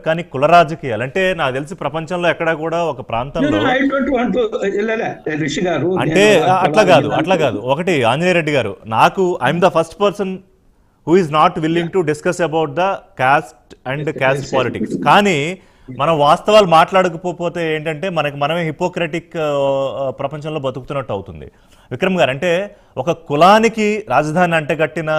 కానీ కుల రాజకీయాలు అంటే నాకు తెలిసి ప్రపంచంలో ఎక్కడా కూడా ఒక ప్రాంతంలో రిషి గారు అంటే అట్లా కాదు ఒకటి ఆంజనేయ రెడ్డి గారు, నాకు I'm the first person who is not willing to discuss about the cast and caste politics. కానీ మనం వాస్తవాలు మాట్లాడకపోతే ఏంటంటే మనమే హిపోక్రటిక్ ప్రపంచంలో బతుకుతున్నట్టు అవుతుంది. విక్రమ్ గారు, అంటే ఒక కులానికి రాజధాని అంటగట్టిన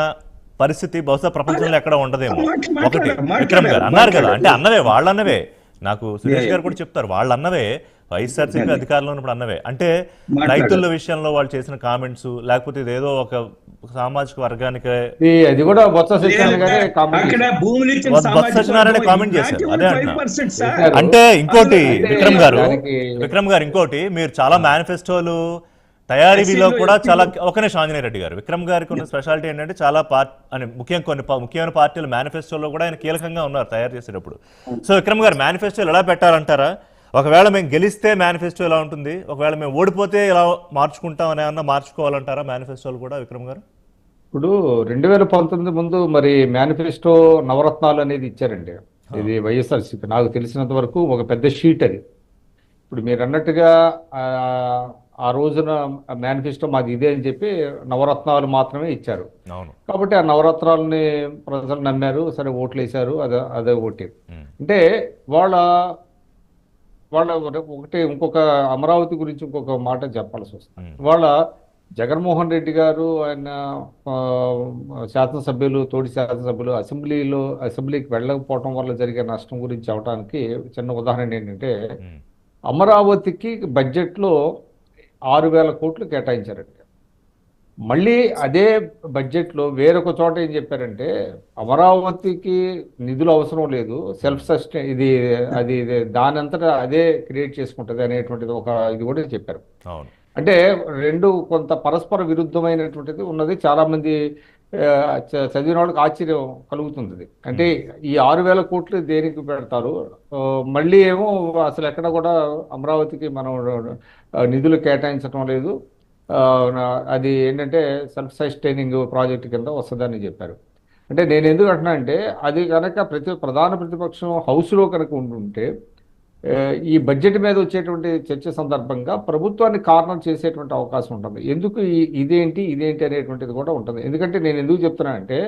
పరిస్థితి బహుశా ప్రపంచంలో ఎక్కడ ఉండదేమో. ఒకటి విక్రమ్ గారు అన్నారు కదా, అంటే అన్నవే వాళ్ళన్నవే, నాకు సురేష్ గారు కూడా చెప్తారు వాళ్ళన్నవే, వైఎస్ఆర్సీపీ అధికారంలో ఉన్నప్పుడు అన్నవే. అంటే రైతుల విషయంలో వాళ్ళు చేసిన కామెంట్స్, లేకపోతే ఇదేదో ఒక సామాజిక వర్గానికి అది కూడా బొత్స సత్యనారాయణ కామెంట్ చేశారు. అదే అంటున్నా. అంటే ఇంకోటి విక్రమ్ గారు ఇంకోటి, మీరు చాలా మేనిఫెస్టోలు తయారీలో కూడా చాలా ఒకనే ఆంజనేయ రెడ్డి గారు, విక్రమ్ గారికి ఉన్న స్పెషాలిటీ ఏంటంటే చాలా ముఖ్యమైన పార్టీల మేనిఫెస్టోలో కూడా ఆయన కీలకంగా ఉన్నారు తయారు చేసేటప్పుడు. సో విక్రమ్ గారు మేనిఫెస్టోలు ఎలా పెట్టాలంటారా? ఒకవేళ మేము గెలిస్తే మేనిఫెస్టో ఎలా ఉంటుంది, ఒకవేళ మేము ఓడిపోతే ఎలా మార్చుకుంటాం అని ఏమన్నా మార్చుకోవాలంటారా మేనిఫెస్టోలు కూడా విక్రమ్ గారు? ఇప్పుడు 2019 ముందు మరి మేనిఫెస్టో నవరత్నాలు అనేది ఇచ్చారండి. ఇది వైఎస్ఆర్సీపీ నాకు తెలిసినంత వరకు ఒక పెద్ద షీట్ అది. ఇప్పుడు మీరు అన్నట్టుగా ఆ రోజున మేనిఫెస్టో మాది ఇదే అని చెప్పి నవరత్నాలు మాత్రమే ఇచ్చారు. కాబట్టి ఆ నవరత్నాలని ప్రజలు నమ్మారు, సరే ఓట్లు వేశారు, అదే ఓటే. అంటే వాళ్ళ ఒకటి ఇంకొక అమరావతి గురించి ఇంకొక మాట చెప్పాల్సి వస్తుంది. వాళ్ళ జగన్మోహన్ రెడ్డి గారు ఆయన శాసనసభ్యులు, తోటి శాసనసభ్యులు అసెంబ్లీకి వెళ్ళకపోవడం వల్ల జరిగే నష్టం గురించి అవడానికి చిన్న ఉదాహరణ ఏంటంటే, అమరావతికి బడ్జెట్లో 6,000 కోట్లు కేటాయించారండి. మళ్ళీ అదే బడ్జెట్లో వేరొక చోట ఏం చెప్పారంటే, అమరావతికి నిధులు అవసరం లేదు, సెల్ఫ్ సస్టైన్ అది దానంతటా అదే క్రియేట్ చేసుకుంటుంది అనేటువంటిది ఒక ఇది కూడా చెప్పారు. అంటే రెండు కొంత పరస్పర విరుద్ధమైనటువంటిది ఉన్నది. చాలా మంది చదివిన వాళ్ళకి ఆశ్చర్యం కలుగుతుంది. అంటే ఈ 6,000 కోట్లు దేనికి పెడతారు, మళ్ళీ ఏమో అసలు ఎక్కడ కూడా అమరావతికి మనం నిధులు కేటాయించడం లేదు, అది ఏంటంటే సెల్ఫ్ సస్టైనింగ్ ప్రాజెక్ట్ కింద వస్తుందని చెప్పారు. అంటే నేను ఎందుకు అంటున్నా అంటే, అది కనుక ప్రధాన ప్రతిపక్షం హౌస్లో కనుక ఉంటుంటే ఈ బడ్జెట్ మీద వచ్చేటువంటి చర్చ సందర్భంగా ప్రభుత్వాన్ని కారణం చేసేటువంటి అవకాశం ఉంటుంది. ఎందుకు ఇదేంటి అనేటువంటిది కూడా ఉంటుంది. ఎందుకంటే నేను ఎందుకు చెప్తున్నా అంటే,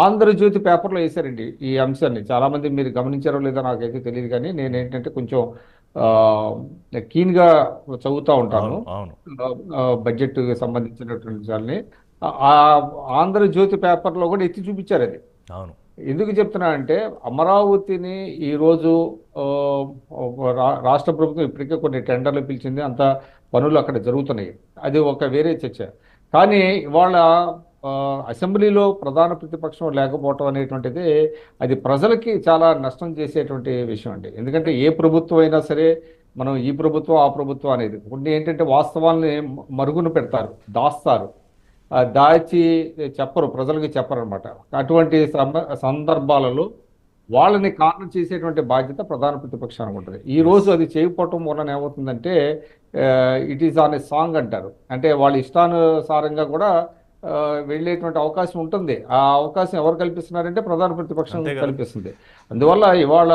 ఆంధ్రజ్యోతి పేపర్లో వేశారండి ఈ అంశాన్ని. చాలా మంది మీరు గమనించారో లేదో నాకైతే తెలియదు, కానీ నేను ఏంటంటే కొంచెం కీన్గా చదువుతూ ఉంటాను బడ్జెట్ సంబంధించినటువంటి విషయాల్ని. ఆంధ్రజ్యోతి పేపర్లో కూడా ఎత్తి చూపించారు అది. ఎందుకు చెప్తున్నా అంటే, అమరావతిని ఈరోజు రాష్ట్ర ప్రభుత్వం ఇప్పటికే కొన్ని టెండర్లు పిలిచింది, అంత పనులు అక్కడ జరుగుతున్నాయి, అది ఒక వేరే చర్చ. కానీ ఇవాళ అసెంబ్లీలో ప్రధాన ప్రతిపక్షం లేకపోవటం అనేటువంటిది అది ప్రజలకి చాలా నష్టం చేసేటువంటి విషయం అండి. ఎందుకంటే ఏ ప్రభుత్వం అయినా సరే, మనం ఈ ప్రభుత్వం ఆ ప్రభుత్వం అనేది కొన్ని ఏంటంటే వాస్తవాల్ని మరుగున పెడతారు, దాస్తారు, దాచి చెప్పరు, ప్రజలకి చెప్పరు అనమాట. అటువంటి సందర్భాలలో వాళ్ళని కారణం చేసేటువంటి బాధ్యత ప్రధాన ప్రతిపక్షానికి ఉంటుంది. ఈ రోజు అది చేయకపోవటం వలన ఏమవుతుందంటే, it is on a song అంటారు, అంటే వాళ్ళ ఇష్టానుసారంగా కూడా వెళ్ళేటువంటి అవకాశం ఉంటుంది. ఆ అవకాశం ఎవరు కల్పిస్తున్నారంటే ప్రధాన ప్రతిపక్షం కల్పిస్తుంది. అందువల్ల ఇవాళ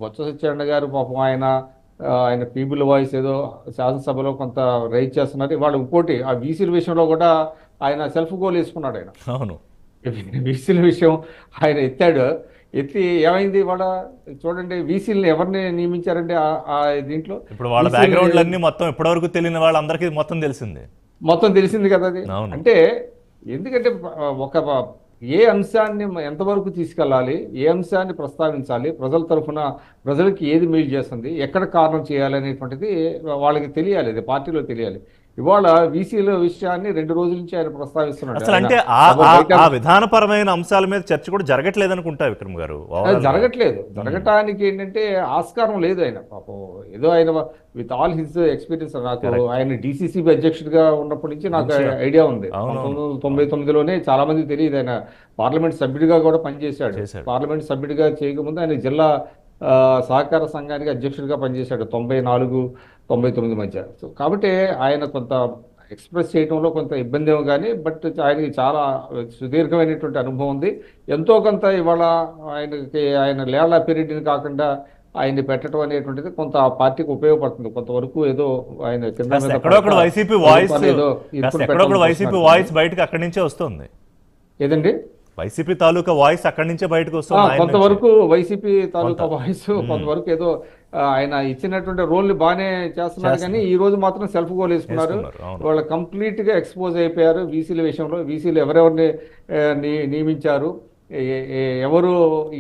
బొత్స సత్యనారాయణ గారు పాపం ఆయన పీపుల్ వాయిస్ ఏదో శాసనసభలో కొంత రైజ్ చేస్తున్నారు. ఇవాళ ఇంకోటి ఆ బీసీల విషయంలో కూడా ఆయన సెల్ఫ్ గోల్ వేసుకున్నాడు. ఆయన బీసీల విషయం ఆయన ఎత్తి ఏమైంది ఇవాళ చూడండి, బీసీలని ఎవరిని నియమించారంటే దీంట్లో ఇప్పుడు వాళ్ళ బ్యాక్గ్రౌండ్ అన్ని మొత్తం ఇప్పటివరకు తెలియని వాళ్ళందరికీ మొత్తం తెలిసింది కదా అది. అంటే ఎందుకంటే ఏ అంశాన్ని ఎంతవరకు తీసుకెళ్ళాలి, ఏ అంశాన్ని ప్రస్తావించాలి, ప్రజల తరఫున ప్రజలకి ఏది మేలు చేస్తుంది, ఎక్కడ కారణం చేయాలి అనేటువంటిది వాళ్ళకి తెలియాలి, అది పార్టీలో తెలియాలి. ఇవాళ వీసీల విషయాన్ని 2 రోజుల నుంచి ఆయన ప్రస్తావిస్తున్నాడు. అసలు అంటే ఆ విధానపరమైన అంశాల మీద చర్చ కూడా జరగట్లేదు అనుకుంటా విక్రమ్ గారు. జరగటానికి ఏంటంటే ఆస్కారం లేదు. ఆయన పాపం ఏదో ఆయన విత్ ఆల్ హిజ్ ఎక్స్పీరియన్స్, నాకు ఆయన డిసిసిబి అధ్యక్షుడిగా ఉన్నప్పటి నుంచి నాకు ఐడియా ఉంది. 1999లోనే చాలా మందికి తెలియదు, ఆయన పార్లమెంట్ సభ్యుడిగా కూడా పనిచేశాడు. పార్లమెంట్ సభ్యుడిగా చేయకముందు ఆయన జిల్లా సహకార సంఘానికి అధ్యక్షుడిగా పనిచేశాడు 94-99 మధ్య. సో కాబట్టి ఆయన కొంత ఎక్స్ప్రెస్ చేయడంలో కొంత ఇబ్బంది ఏమో కానీ బట్ ఆయనకి చాలా సుదీర్ఘమైనటువంటి అనుభవం ఉంది. ఎంతో కొంత ఇవాళ ఆయన లేళ్ల పీరియడ్ని కాకుండా ఆయన్ని పెట్టడం అనేటువంటిది కొంత ఆ పార్టీకి ఉపయోగపడుతుంది. కొంతవరకు ఏదో ఆయన కింద మీద ఎక్కడొక్కడ వైసీపీ వాయిస్ ఏదో ఇరుకుని ఎక్కడొక్కడ పెట్టాలని వైసీపీ చూస్తున్నారు. వాయిస్ బయటకు అక్కడి నుంచే వస్తుంది. ఏదండి వైసీపీ తాలూకా వాయిస్ అక్కడి నుంచే బయటకు వస్తుంది ఆయన నుంచి. కొంతవరకు వైసీపీ తాలూకా వాయిస్ కొంతవరకు ఏదో ఆయన ఇచ్చినటువంటి రోల్ ని బాగానే చేస్తున్నారు కానీ ఈ రోజు మాత్రం సెల్ఫ్ గోల్ వేసుకున్నారు. అవును. వాళ్ళు కంప్లీట్ గా ఎక్స్పోజ్ అయిపోయారు వీసీల విషయంలో. వీసీలు ఎవరెవరిని నియమించారు, ఎవరు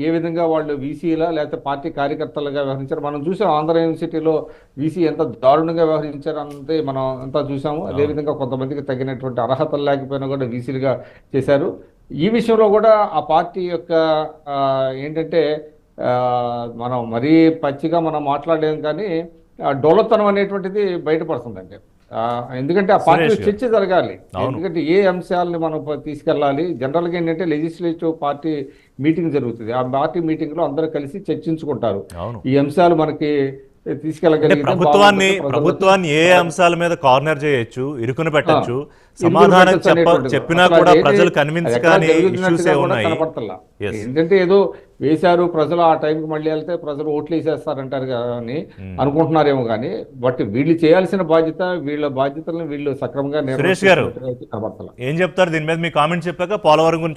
ఏ విధంగా వాళ్ళు వీసీలా లేకపోతే పార్టీ కార్యకర్తలుగా వ్యవహరించారు మనం చూసాం. ఆంధ్ర యూనివర్సిటీలో వీసీ ఎంత దారుణంగా వ్యవహరించారు అన్నది మనం అంతా చూసాము. అదేవిధంగా కొంతమందికి తగినటువంటి అర్హతలు లేకపోయినా కూడా వీసీలుగా చేశారు. ఈ విషయంలో కూడా ఆ పార్టీ యొక్క ఏంటంటే మనం మరీ పచ్చిగా మనం మాట్లాడలేము కానీ డొల్లతనం అనేటువంటిది బయటపడుతుందండి. ఎందుకంటే ఆ పార్టీలో చర్చ జరగాలి. ఎందుకంటే ఏ అంశాలని మనం తీసుకెళ్ళాలి. జనరల్గా ఏంటంటే లెజిస్లేటివ్ పార్టీ మీటింగ్ జరుగుతుంది. ఆ పార్టీ మీటింగ్ లో అందరూ కలిసి చర్చించుకుంటారు. ఈ అంశాలు మనకి తీసుకెళ్ళగలిగితే ప్రభుత్వాన్ని ఏ అంశాల మీద కార్నర్ చేయొచ్చు, ఇరుకుని పెట్టచ్చు, సమాధానం చెప్పినా కూడా ప్రజలు కన్విన్స్ కానీ ఇష్యూస్ ఉన్నాయి. ఏంటంటే ఏదో వేశారు ప్రజలు ఆ టైంకి మళ్ళీ వెళ్తే ప్రజలు ఓట్లు వేసేస్తారంటారు కానీ అనుకుంటున్నారేమో కానీ బట్ వీళ్ళు చేయాల్సిన బాధ్యత వీళ్ళ బాధ్యతలను వీళ్ళు సక్రమంగా సురేష్ గారు ఏం చెప్తారు దీని మీద? మీ కామెంట్ చెప్పాక పోలవరం గురించి